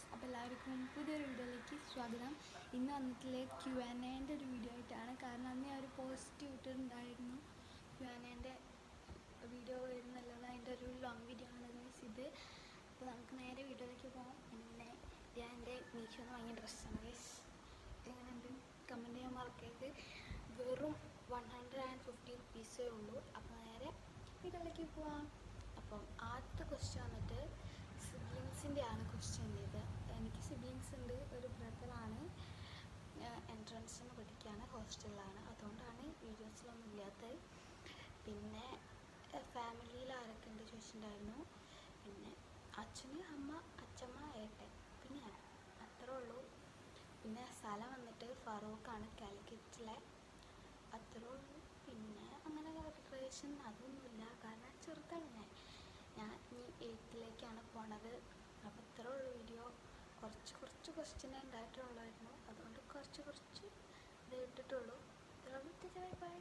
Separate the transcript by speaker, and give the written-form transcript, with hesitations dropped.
Speaker 1: Guys, അപ്പോൾ എല്ലാവർക്കും പുതിയൊരു വീഡിയോയിലേക്ക് സ്വാഗതം. ഇന്ന് വന്നിട്ടുള്ള Q&Aൻ്റെ ഒരു വീഡിയോ ആയിട്ടാണ്. കാരണം അന്ന് ഞാൻ ഒരു പോസ്റ്റ് ഇട്ടിട്ടുണ്ടായിരുന്നു Q&Aൻ്റെ വീഡിയോ വരുന്നുള്ളത്. അതിൻ്റെ ഒരു ലോങ് വീഡിയോ ആണ് ഗൈസ് ഇത്. അപ്പോൾ നമുക്ക് നേരെ വീഡിയോയിലേക്ക് പോകാം. പിന്നെ ഞാൻ എൻ്റെ മീഷോന്ന് വാങ്ങിയ ഡ്രസ്സാണ് ഗൈസ്. എങ്ങനെയുണ്ട് കമൻറ്റ് ചെയ്യാൻ മറക്കരുത്. വെറും 150 റുപ്പീസേ ഉള്ളൂ. അപ്പോൾ നേരെ വീഡിയോയിലേക്ക് പോവാം. അപ്പം ആദ്യത്തെ ക്വസ്റ്റ്യൻ വന്നിട്ട് സിബ്ലിങ്സിൻ്റെ ആണ് ക്വസ്റ്റ്യൻ ചെയ്ത്. എനിക്ക് സിബ്ലിങ്സ് ഉണ്ട്, ഒരു ബ്രദറാണ്, എൻട്രൻസിന് പഠിക്കുകയാണ്, ഹോസ്റ്റലിലാണ്. അതുകൊണ്ടാണ് വീഡിയോസിലൊന്നും ഇല്ലാത്തത്. പിന്നെ ഫാമിലിയിൽ ആരൊക്കെ ഉണ്ട് ചോദിച്ചിട്ടുണ്ടായിരുന്നു. പിന്നെ അച്ഛന്, അമ്മ, അച്ഛമ്മ, ഏട്ടൻ, പിന്നെ ഞാൻ, അത്രേ ഉള്ളൂ. പിന്നെ സ്ഥലം വന്നിട്ട് ഫറൂഖാണ്, കാലിക്കറ്റിലെ, അത്രേ ഉള്ളൂ. പിന്നെ അങ്ങനെ റിലേഷൻ അതൊന്നുമില്ല, കാരണം ചെറുതാണ് ഞാൻ ഈ 8ലേക്കാണ് പോണത്. അപ്പോൾ ഇത്രേ ഉള്ളൂ വീഡിയോ. കുറച്ച് ക്വസ്റ്റ്യൻ ഉണ്ടായിട്ടുള്ളായിരുന്നു, അതുകൊണ്ട് കുറച്ച് ഇത് ഇട്ടിട്ടുള്ളൂ. ഇത്രേ ഉള്ളൂ. ബൈ.